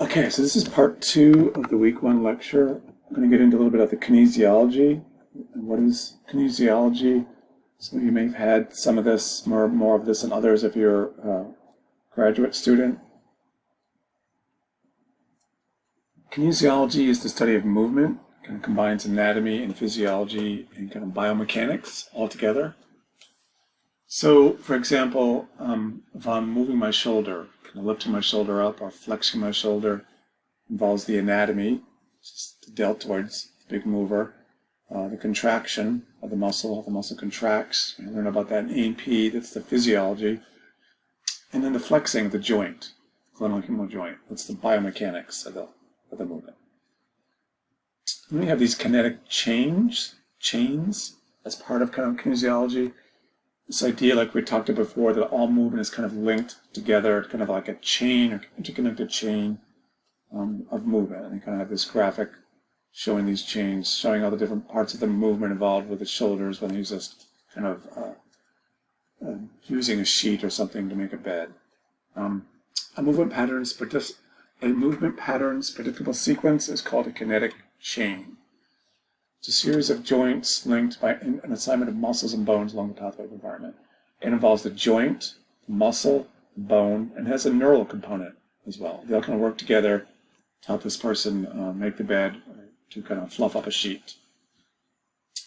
Okay, so this is part two of the week one lecture. I'm going to get into a little bit of the kinesiology. And what is kinesiology? So you may have had some of this, more of this than others if you're a graduate student. Kinesiology is the study of movement, kind of combines anatomy and physiology and kind of biomechanics all together. So, for example, if I'm moving my shoulder, kind of lifting my shoulder up or flexing my shoulder, involves the anatomy, just the deltoids, the big mover, the contraction of the muscle, how the muscle contracts. You learn about that in A&P, that's the physiology. And then the flexing of the joint, glenohumeral joint, that's the biomechanics of the movement. And we have these kinetic chains as part of kind of kinesiology. This idea, like we talked about before, that all movement is kind of linked together, kind of like a chain, or interconnected chain of movement. And they kind of have this graphic showing these chains, showing all the different parts of the movement involved with the shoulders when he's just kind of using a sheet or something to make a bed. A movement pattern's predictable sequence is called a kinetic chain. It's a series of joints linked by an assignment of muscles and bones along the pathway of environment. It involves the joint, muscle, bone, and has a neural component as well. They all kind of work together to help this person make the bed or to kind of fluff up a sheet.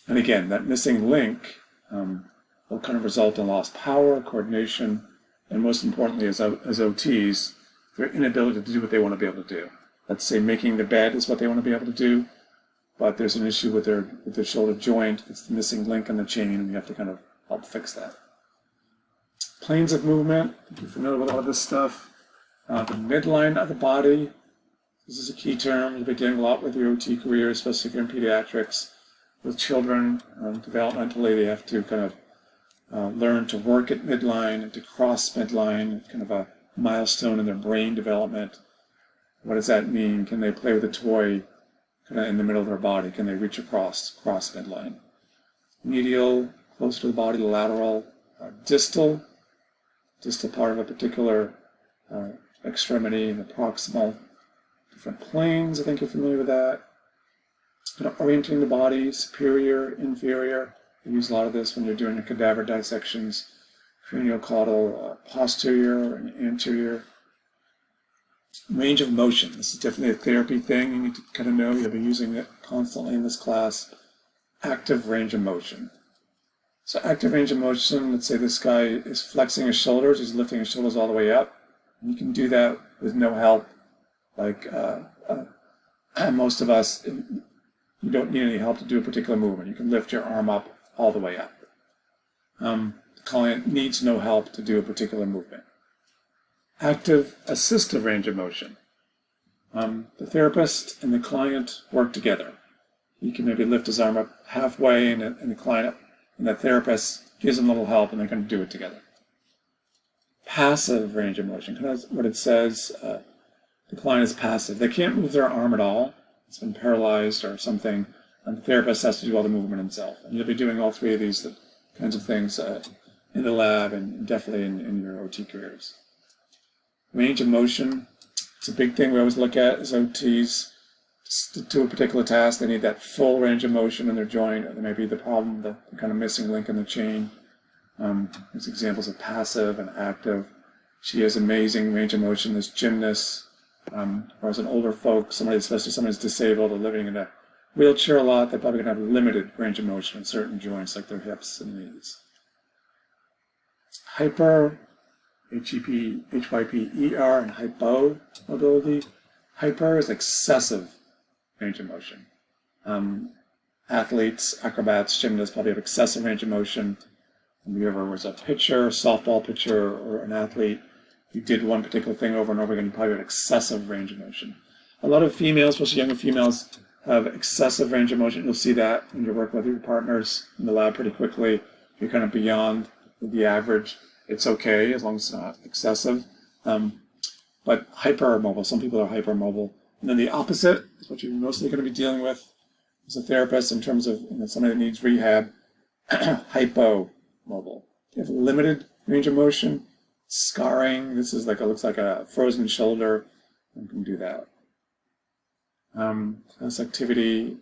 And again, that missing link will kind of result in lost power, coordination, and most importantly, as OTs, their inability to do what they want to be able to do. Let's say making the bed is what they want to be able to do, but there's an issue with their shoulder joint. It's the missing link in the chain, and we have to kind of help fix that. Planes of movement, if you're familiar with all of this stuff. The midline of the body, this is a key term. You'll be dealing a lot with your OT career, especially if you're in pediatrics. With children, developmentally, they have to kind of learn to work at midline and to cross midline. It's kind of a milestone in their brain development. What does that mean? Can they play with a toy kind of in the middle of their body? Can they reach across midline? Medial, closer to the body, lateral, distal part of a particular extremity, and the proximal. Different planes, I think you're familiar with that. Kind of orienting the body, superior, inferior. We use a lot of this when you're doing your cadaver dissections. Craniocaudal, posterior and anterior. Range of motion. This is definitely a therapy thing. You need to kind of know. You'll be using it constantly in this class. Active range of motion. So active range of motion, let's say this guy is flexing his shoulders. He's lifting his shoulders all the way up. And you can do that with no help. Like most of us, you don't need any help to do a particular movement. You can lift your arm up all the way up. The client needs no help to do a particular movement. Active assistive range of motion. The therapist and the client work together. You can maybe lift his arm up halfway, and the client and the therapist gives him a little help, and they're going to do it together. Passive range of motion, kind of what it says. The client is passive. They can't move their arm at all. It's been paralyzed or something, and the therapist has to do all the movement himself. And you'll be doing all three of these kinds of things in the lab and definitely in your OT careers. Range of motion, it's a big thing we always look at as OTs. To do a particular task, they need that full range of motion in their joint, or there may be the problem, the kind of missing link in the chain. There's examples of passive and active. She has amazing range of motion, this gymnast, or as an older folk, especially somebody who's disabled or living in a wheelchair a lot, they're probably going to have limited range of motion in certain joints, like their hips and knees. Hyper, Hyper, and hypo mobility. Hyper is excessive range of motion. Athletes, acrobats, gymnasts probably have excessive range of motion. And whoever was a pitcher, softball pitcher, or an athlete, you did one particular thing over and over again, you probably have excessive range of motion. A lot of females, especially younger females, have excessive range of motion. You'll see that when you're working with your partners in the lab pretty quickly. If you're kind of beyond the average, it's okay as long as it's not excessive. But hypermobile, some people are hypermobile. And then the opposite is what you're mostly going to be dealing with as a therapist in terms of somebody that needs rehab. Hypomobile. They have limited range of motion, scarring. This is looks like a frozen shoulder. one can do that. Class activity, you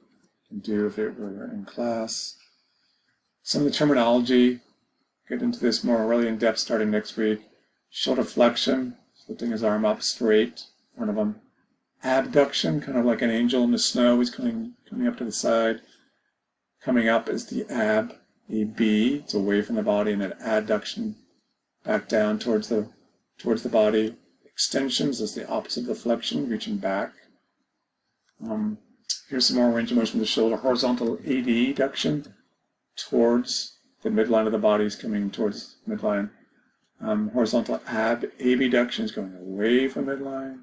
can do if it were in class. Some of the terminology, get into this more really in depth starting next week. Shoulder flexion, lifting his arm up straight, one of them. Abduction, kind of like an angel in the snow, he's coming up to the side. Coming up is the ab, A-B, it's away from the body, and then adduction, back down towards the body. Extensions is the opposite of the flexion, reaching back. Here's some more range of motion from the shoulder. Horizontal adduction towards the midline of the body, is coming towards midline. Horizontal abduction is going away from midline.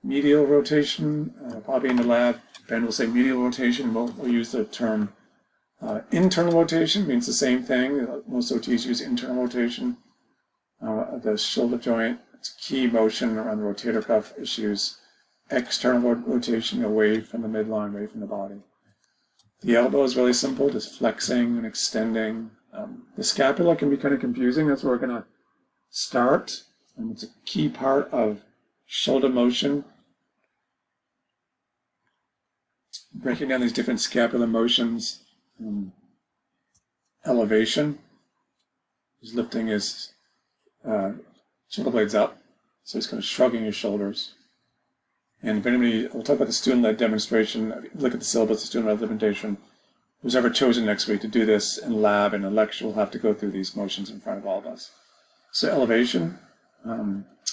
Medial rotation, probably in the lab, Ben will say medial rotation. We'll use the term internal rotation, means the same thing. Most OTs use internal rotation of the shoulder joint. It's a key motion around the rotator cuff issues. External rotation away from the midline, away from the body. The elbow is really simple, just flexing and extending. The scapula can be kind of confusing. That's where we're going to start. And it's a key part of shoulder motion. Breaking down these different scapular motions. Elevation. He's lifting his shoulder blades up. So he's kind of shrugging his shoulders. And if anybody, we'll talk about the student-led demonstration. Look at the syllabus, the student-led implementation. Who's ever chosen next week to do this in lab and in lecture will have to go through these motions in front of all of us. So elevation,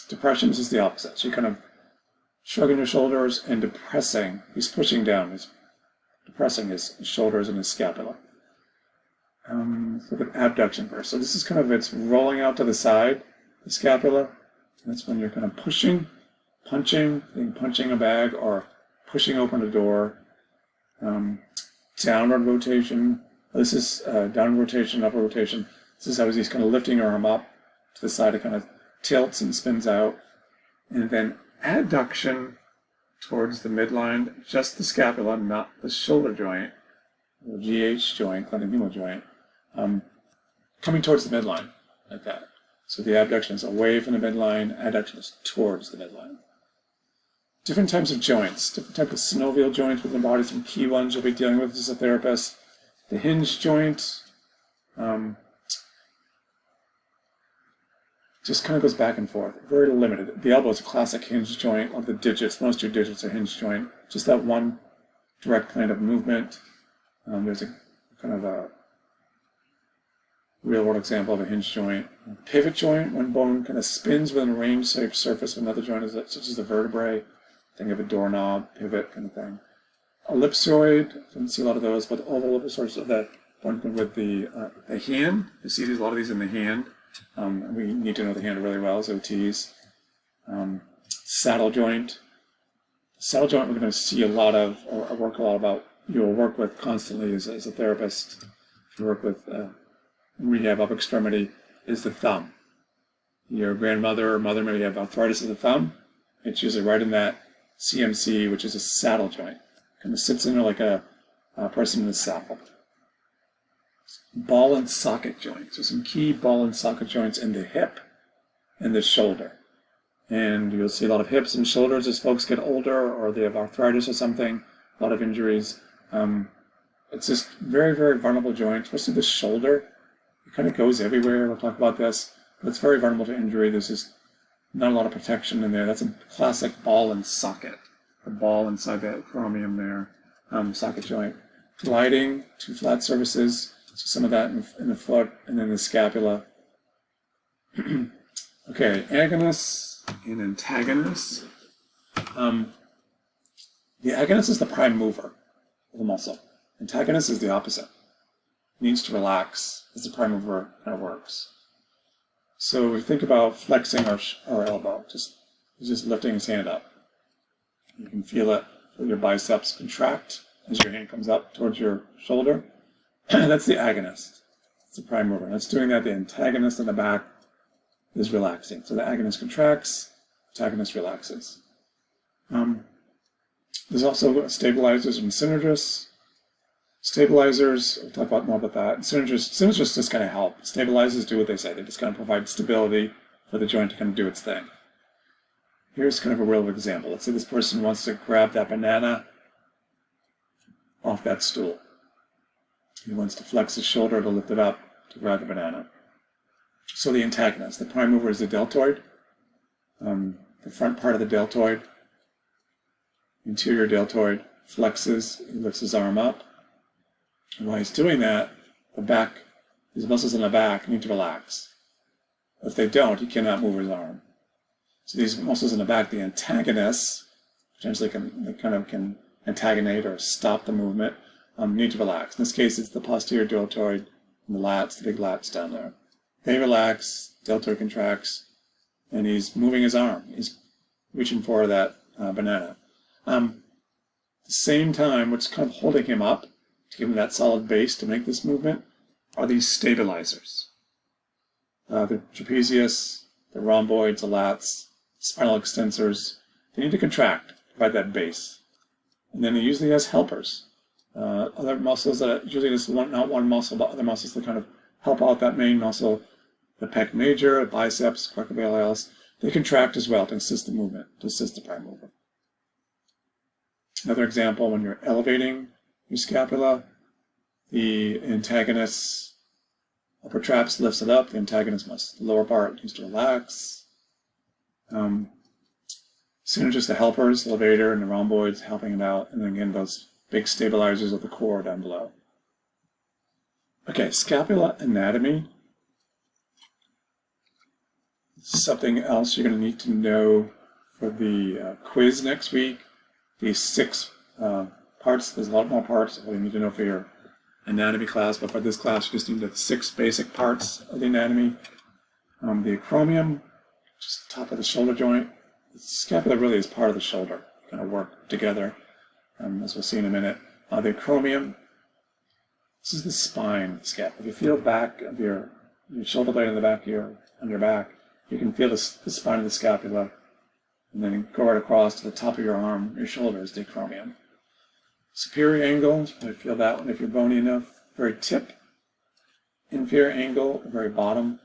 depression is the opposite. So you're kind of shrugging your shoulders and depressing. He's pushing down. He's depressing his shoulders and his scapula. Let's look at abduction first. So this is kind of, it's rolling out to the side, the scapula. That's when you're kind of pushing. Punching a bag or pushing open a door. Downward rotation. This is downward rotation, upward rotation. This is how he's kind of lifting her arm up to the side. It kind of tilts and spins out. And then adduction towards the midline, just the scapula, not the shoulder joint, the GH joint, glenohumeral joint, coming towards the midline, like that. So the abduction is away from the midline, adduction is towards the midline. Different types of joints, different types of synovial joints within the body, some key ones you'll be dealing with as a therapist. The hinge joint just kind of goes back and forth, very limited. The elbow is a classic hinge joint. Of the digits, most of your digits are hinge joint. Just that one direct plane of movement. There's a kind of a real-world example of a hinge joint. A pivot joint, one bone kind of spins within a range-shaped surface of another joint, such as the vertebrae. Think of a doorknob, pivot kind of thing. Ellipsoid, don't see a lot of those, but oval ellipsoids are the one with the hand. You see a lot of these in the hand. We need to know the hand really well as OTs. Saddle joint. Saddle joint we're going to see a lot of, or work a lot about, you'll work with constantly as a therapist. If you work with rehab upper extremity, is the thumb. Your grandmother or mother maybe have arthritis of the thumb. It's usually right in that CMC, which is a saddle joint. Kind of sits in there like a person in a saddle. Ball and socket joints. So some key ball and socket joints in the hip and the shoulder. And you'll see a lot of hips and shoulders as folks get older or they have arthritis or something, a lot of injuries. It's just very, very vulnerable joint, especially the shoulder. It kind of goes everywhere. We'll talk about this. But it's very vulnerable to injury. There's just not a lot of protection in there. That's a classic ball and socket. The ball inside that chromium there, socket joint. Gliding, two flat surfaces. So some of that in the foot and then the scapula. Okay, agonist and antagonist. The agonist is the prime mover of the muscle. Antagonist is the opposite. It needs to relax as the prime mover kind of works. So we think about flexing our elbow, just lifting his hand up. You can feel it, feel your biceps contract as your hand comes up towards your shoulder. That's the agonist. It's the prime mover. That's doing that. The antagonist in the back is relaxing. So the agonist contracts, antagonist relaxes. There's also stabilizers and synergists. Stabilizers, we'll talk about more about that. Synergists just kind of help. Stabilizers do what they say. They just kind of provide stability for the joint to kind of do its thing. Here's kind of a real example. Let's say this person wants to grab that banana off that stool. He wants to flex his shoulder to lift it up to grab the banana. So the antagonist, the prime mover, is the deltoid. The front part of the deltoid, interior deltoid, flexes, he lifts his arm up. And while he's doing that, the back, these muscles in the back need to relax. If they don't, he cannot move his arm. So these muscles in the back, the antagonists, potentially can antagonate or stop the movement, need to relax. In this case, it's the posterior deltoid and the lats, the big lats down there. They relax, deltoid contracts, and he's moving his arm. He's reaching for that banana. At the same time, what's kind of holding him up to give him that solid base to make this movement are these stabilizers. The trapezius, the rhomboids, the lats, spinal extensors, they need to contract, provide that base. And then he usually has helpers. Other muscles that usually just not one muscle, but other muscles that kind of help out that main muscle, the pec major, the biceps, coracoidealis, they contract as well to assist the movement, to assist the prime mover. Another example, when you're elevating your scapula, the antagonist upper traps lifts it up, the antagonist the lower part needs to relax. Synergists, the helpers, the levator and the rhomboids helping it out, and then again those big stabilizers of the core down below. Okay, scapula anatomy. Something else you're going to need to know for the quiz next week. These 6 parts, there's a lot more parts that you need to know for your anatomy class, but for this class you just need the 6 basic parts of the anatomy. The acromion, just the top of the shoulder joint. The scapula really is part of the shoulder, kind of work together, as we'll see in a minute. The acromion, this is the spine of the scapula. If you feel back of your shoulder blade on the back of on your back, you can feel the spine of the scapula, and then go right across to the top of your arm, your shoulder is the acromion. Superior angle, you feel that one if you're bony enough. Very tip. Inferior angle, very bottom,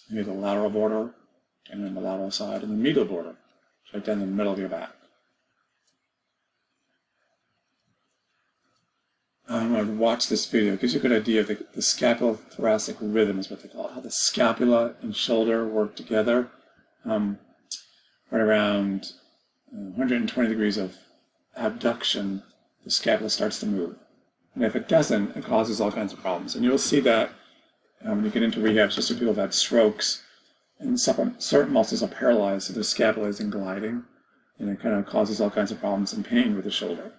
maybe the lateral border, and then the lateral side, and the medial border, right down the middle of your back. I've watched this video. It gives you a good idea of the scapulothoracic rhythm is what they call it, how the scapula and shoulder work together. Right around 120 degrees of abduction, the scapula starts to move. And if it doesn't, it causes all kinds of problems. And you'll see that when you get into rehab, especially people who've had strokes, and certain muscles are paralyzed, so the scapula isn't gliding, and it kind of causes all kinds of problems and pain with the shoulder.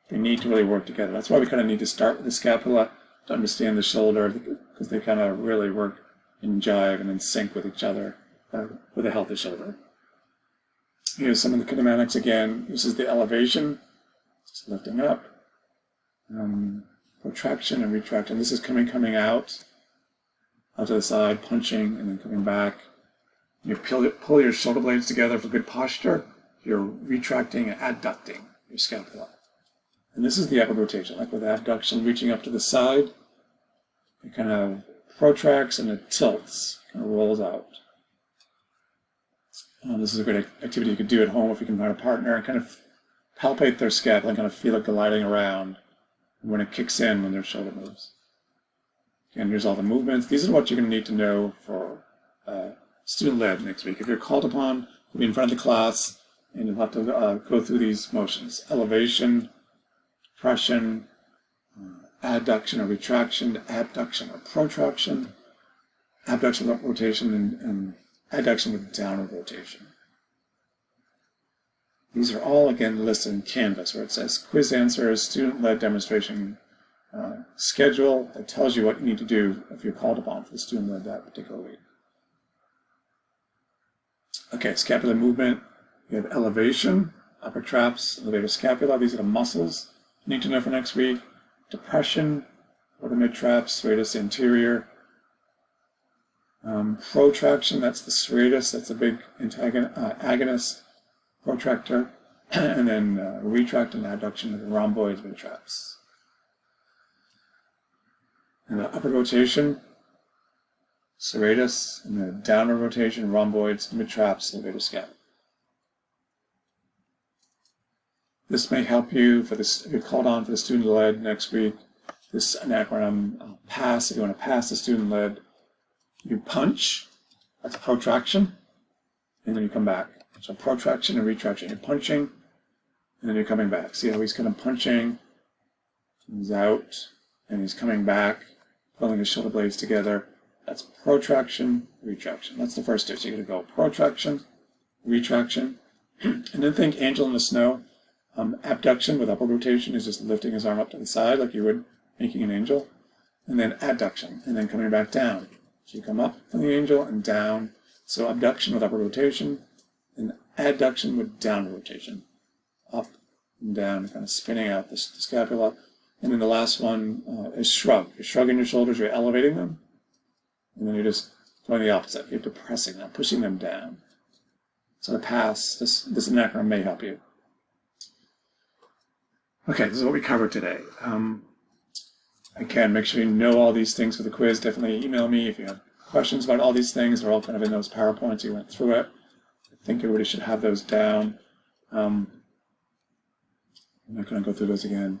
They need to really work together. That's why we kind of need to start with the scapula to understand the shoulder, because they kind of really work in jive and in sync with each other with a healthy shoulder. Here's some of the kinematics again. This is the elevation, just lifting up, protraction and retraction. This is coming out to the side, punching, and then coming back. You pull your shoulder blades together for good posture. You're retracting and adducting your scapula. And this is the upper rotation, like with abduction, reaching up to the side. It kind of protracts and it tilts, kind of rolls out. This is a great activity you could do at home if you can find a partner and kind of palpate their scapula and kind of feel it gliding around when it kicks in when their shoulder moves. Again, here's all the movements. These are what you're going to need to know for student-led next week. If you're called upon, you'll be in front of the class and you'll have to go through these motions: elevation, depression, adduction or retraction, abduction or protraction, abduction with rotation, and adduction with downward rotation. These are all, again, listed in Canvas, where it says quiz answers, student-led demonstration schedule that tells you what you need to do if you're called upon for the student-led that particular week. Okay, scapular movement. We have elevation, upper traps, levator scapula. These are the muscles you need to know for next week. Depression, lower mid traps, serratus anterior. Protraction, that's the serratus, that's a big agonist, protractor. And then retract and adduction of the rhomboids, mid traps. And the upper rotation, serratus, and the downward rotation, rhomboids, mid traps, levator scapula. This may help you for this, if you're called on for the student-led next week. This is an acronym, PASS. If you want to pass the student-led, you punch, that's protraction, and then you come back. So protraction and retraction. You're punching, and then you're coming back. See how he's kind of punching, he's out, and he's coming back, pulling his shoulder blades together. That's protraction, retraction. That's the first two. So you're going to go protraction, retraction, and then think angel in the snow. Abduction with upward rotation is just lifting his arm up to the side like you would making an angel. And then adduction, and then coming back down. So you come up from the angel and down. So abduction with upward rotation, and adduction with downward rotation. Up and down, kind of spinning out the scapula. And then the last one is shrug. You're shrugging your shoulders, you're elevating them. And then you're just going the opposite. You're depressing them, pushing them down. So the pass, this acronym may help you. Okay, this is what we covered today. Again, make sure you know all these things for the quiz. Definitely email me if you have questions about all these things. They're all kind of in those PowerPoints. You went through it. I think everybody should have those down. I'm not going to go through those again.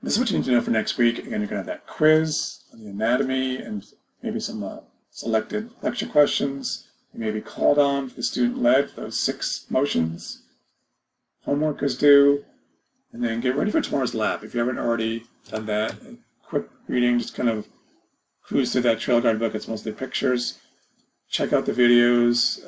This is what you need to know for next week. Again, you're going to have that quiz on the anatomy and maybe some selected lecture questions. You may be called on for the student-led for those 6 motions. Homework is due. And then get ready for tomorrow's lab. If you haven't already done that, quick reading, just kind of cruise through that Trail Guide book. It's mostly pictures. Check out the videos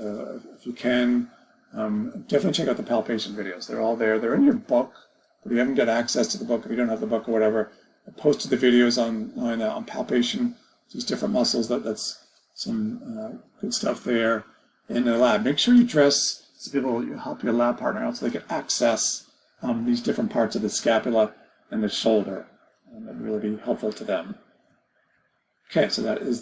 if you can. Definitely check out the palpation videos. They're all there. They're in your book. But if you haven't got access to the book, if you don't have the book or whatever, I posted the videos on palpation. These different muscles. That's some good stuff there in the lab. Make sure you dress so people help your lab partner out so they can access these different parts of the scapula and the shoulder. That would really be helpful to them. Okay, so that is